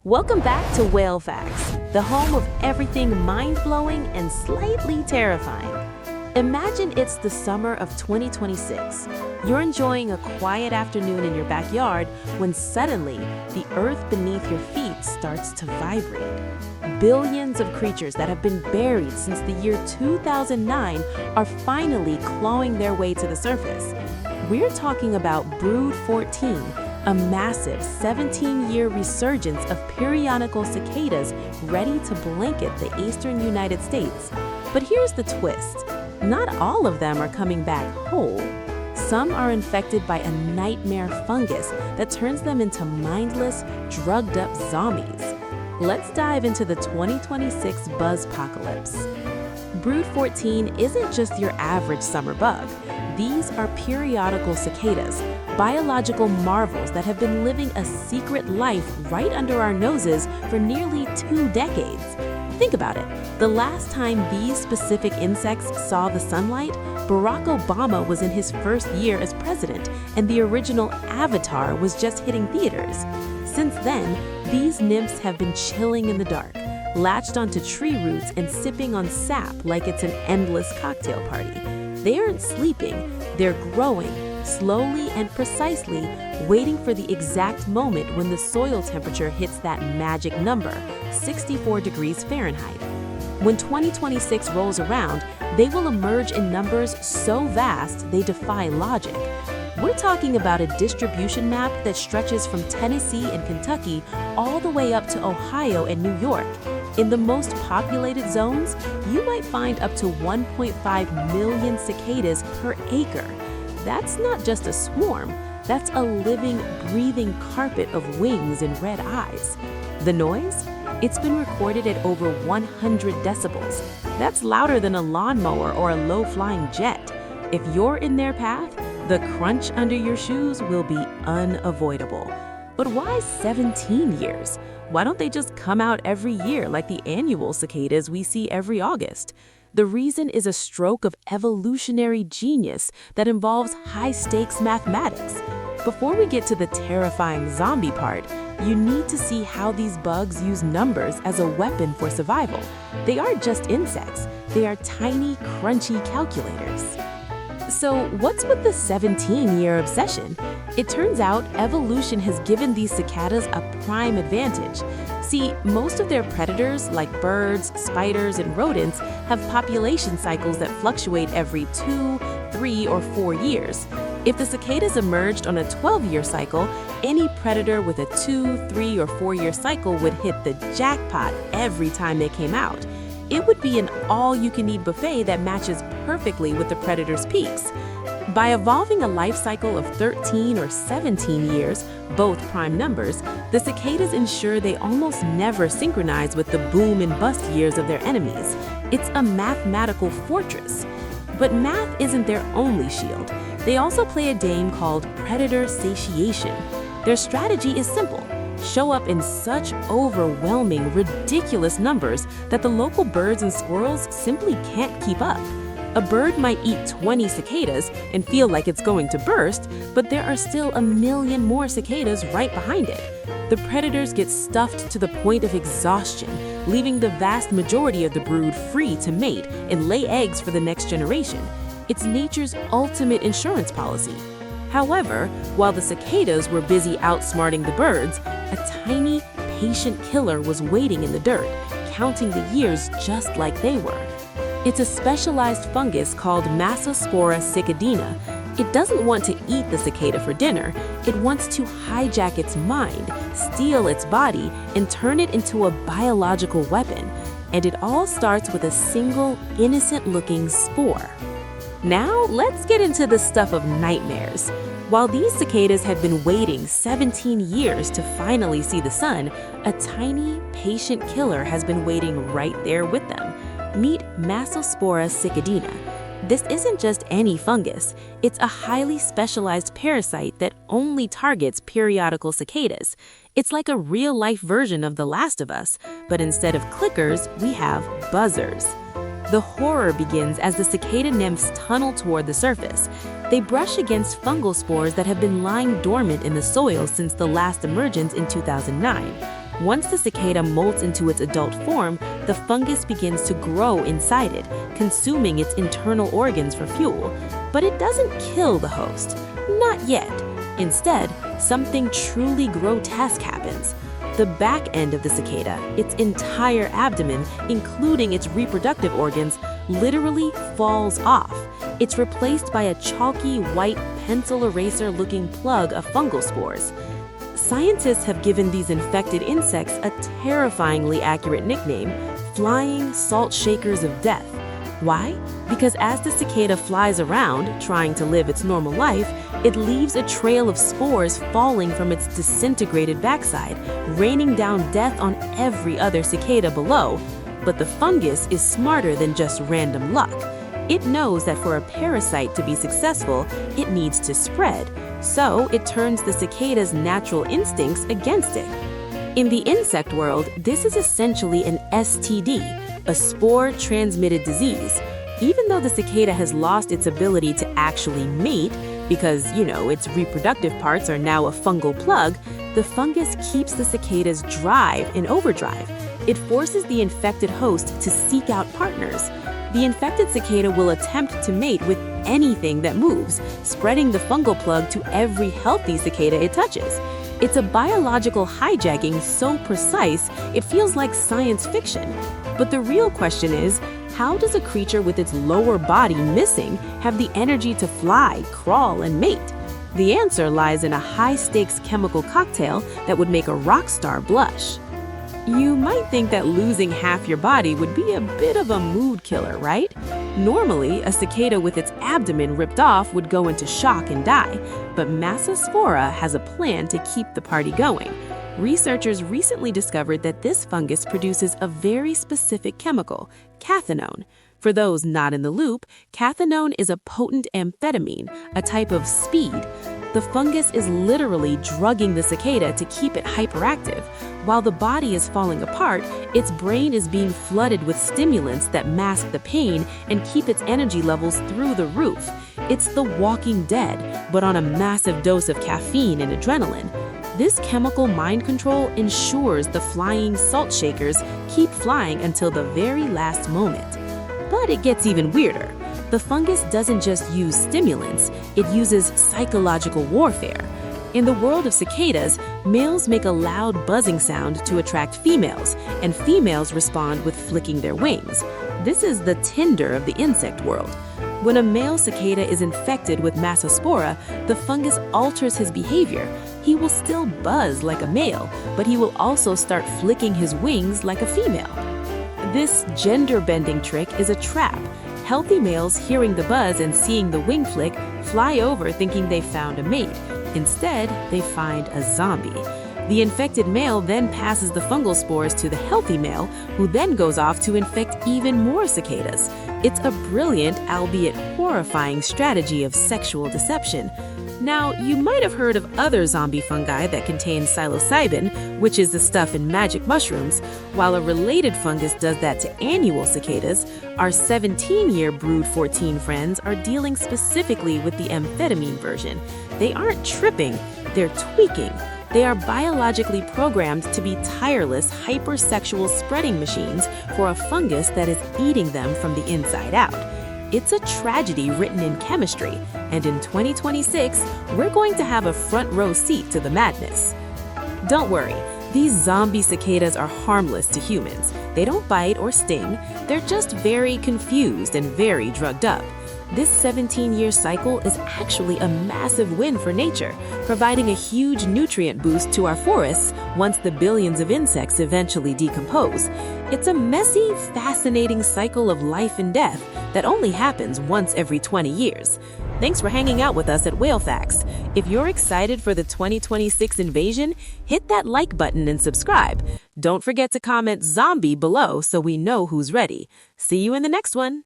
Welcome back to Whalefacts, the home of everything mind-blowing and slightly terrifying. Imagine it's the summer of 2026. You're enjoying a quiet afternoon in your backyard when suddenly the earth beneath your feet starts to vibrate. Billions of creatures that have been buried since the year 2009 are finally clawing their way to the surface. We're talking about Brood 14, a massive 17-year resurgence of periodical cicadas ready to blanket the eastern United States. But here's the twist. Not all of them are coming back whole. Some are infected by a nightmare fungus that turns them into mindless, drugged-up zombies. Let's dive into the 2026 Buzzpocalypse. Brood 14 isn't just your average summer bug. These are periodical cicadas, biological marvels that have been living a secret life right under our noses for nearly 2 decades. Think about it. The last time these specific insects saw the sunlight, Barack Obama was in his first year as president, and the original Avatar was just hitting theaters. Since then, these nymphs have been chilling in the dark, latched onto tree roots and sipping on sap like it's an endless cocktail party. They aren't sleeping, they're growing, slowly and precisely, waiting for the exact moment when the soil temperature hits that magic number, 64 degrees Fahrenheit. When 2026 rolls around, they will emerge in numbers so vast they defy logic. We're talking about a distribution map that stretches from Tennessee and Kentucky all the way up to Ohio and New York. In the most populated zones, you might find up to 1.5 million cicadas per acre. That's not just a swarm, that's a living, breathing carpet of wings and red eyes. The noise? It's been recorded at over 100 decibels. That's louder than a lawnmower or a low-flying jet. If you're in their path, the crunch under your shoes will be unavoidable. But why 17 years? Why don't they just come out every year like the annual cicadas we see every August? The reason is a stroke of evolutionary genius that involves high-stakes mathematics. Before we get to the terrifying zombie part, you need to see how these bugs use numbers as a weapon for survival. They aren't just insects, they are tiny, crunchy calculators. So what's with the 17-year obsession? It turns out evolution has given these cicadas a prime advantage. See, most of their predators, like birds, spiders, and rodents, have population cycles that fluctuate every 2, 3, or 4 years. If the cicadas emerged on a 12-year cycle, any predator with a 2, 3, or 4-year cycle would hit the jackpot every time they came out. It would be an all-you-can-eat buffet that matches perfectly with the predator's peaks. By evolving a life cycle of 13 or 17 years, both prime numbers, the cicadas ensure they almost never synchronize with the boom and bust years of their enemies. It's a mathematical fortress. But math isn't their only shield. They also play a game called predator satiation. Their strategy is simple. Show up in such overwhelming, ridiculous numbers that the local birds and squirrels simply can't keep up. A bird might eat 20 cicadas and feel like it's going to burst, but there are still a million more cicadas right behind it. The predators get stuffed to the point of exhaustion, leaving the vast majority of the brood free to mate and lay eggs for the next generation. It's nature's ultimate insurance policy. However, while the cicadas were busy outsmarting the birds, a tiny, patient killer was waiting in the dirt, counting the years just like they were. It's a specialized fungus called Massospora cicadina. It doesn't want to eat the cicada for dinner. It wants to hijack its mind, steal its body, and turn it into a biological weapon. And it all starts with a single, innocent-looking spore. Now, let's get into the stuff of nightmares. While these cicadas have been waiting 17 years to finally see the sun, a tiny, patient killer has been waiting right there with them. Meet Massospora cicadina. This isn't just any fungus. It's a highly specialized parasite that only targets periodical cicadas. It's like a real-life version of The Last of Us, but instead of clickers, we have buzzers. The horror begins as the cicada nymphs tunnel toward the surface. They brush against fungal spores that have been lying dormant in the soil since the last emergence in 2009. Once the cicada molts into its adult form, the fungus begins to grow inside it, consuming its internal organs for fuel. But it doesn't kill the host. Not yet. Instead, something truly grotesque happens. The back end of the cicada, its entire abdomen, including its reproductive organs, literally falls off. It's replaced by a chalky, white, pencil eraser-looking plug of fungal spores. Scientists have given these infected insects a terrifyingly accurate nickname, flying salt shakers of death. Why? Because as the cicada flies around, trying to live its normal life, it leaves a trail of spores falling from its disintegrated backside, raining down death on every other cicada below. But the fungus is smarter than just random luck. It knows that for a parasite to be successful, it needs to spread, so it turns the cicada's natural instincts against it. In the insect world, this is essentially an STD, a spore-transmitted disease. Even though the cicada has lost its ability to actually mate, because, its reproductive parts are now a fungal plug, the fungus keeps the cicada's drive in overdrive. It forces the infected host to seek out partners. The infected cicada will attempt to mate with anything that moves, spreading the fungal plug to every healthy cicada it touches. It's a biological hijacking so precise, it feels like science fiction. But the real question is, how does a creature with its lower body missing have the energy to fly, crawl, and mate? The answer lies in a high-stakes chemical cocktail that would make a rock star blush. You might think that losing half your body would be a bit of a mood killer, right? Normally, a cicada with its abdomen ripped off would go into shock and die, but Massospora has a plan to keep the party going. Researchers recently discovered that this fungus produces a very specific chemical, cathinone. For those not in the loop, cathinone is a potent amphetamine, a type of speed. The fungus is literally drugging the cicada to keep it hyperactive. While the body is falling apart, its brain is being flooded with stimulants that mask the pain and keep its energy levels through the roof. It's the Walking Dead, but on a massive dose of caffeine and adrenaline. This chemical mind control ensures the flying salt shakers keep flying until the very last moment. But it gets even weirder. The fungus doesn't just use stimulants, it uses psychological warfare. In the world of cicadas, males make a loud buzzing sound to attract females, and females respond with flicking their wings. This is the Tinder of the insect world. When a male cicada is infected with Massospora, the fungus alters his behavior. He will still buzz like a male, but he will also start flicking his wings like a female. This gender-bending trick is a trap. Healthy males hearing the buzz and seeing the wing flick fly over thinking they found a mate. Instead, they find a zombie. The infected male then passes the fungal spores to the healthy male, who then goes off to infect even more cicadas. It's a brilliant, albeit horrifying strategy of sexual deception. Now, you might have heard of other zombie fungi that contain psilocybin, which is the stuff in magic mushrooms. While a related fungus does that to annual cicadas, our 17-year Brood 14 friends are dealing specifically with the amphetamine version. They aren't tripping, they're tweaking. They are biologically programmed to be tireless, hypersexual spreading machines for a fungus that is eating them from the inside out. It's a tragedy written in chemistry, and in 2026, we're going to have a front row seat to the madness. Don't worry, these zombie cicadas are harmless to humans. They don't bite or sting, they're just very confused and very drugged up. This 17-year cycle is actually a massive win for nature, providing a huge nutrient boost to our forests once the billions of insects eventually decompose. It's a messy, fascinating cycle of life and death that only happens once every 20 years. Thanks for hanging out with us at Whalefacts. If you're excited for the 2026 invasion, hit that like button and subscribe. Don't forget to comment zombie below so we know who's ready. See you in the next one.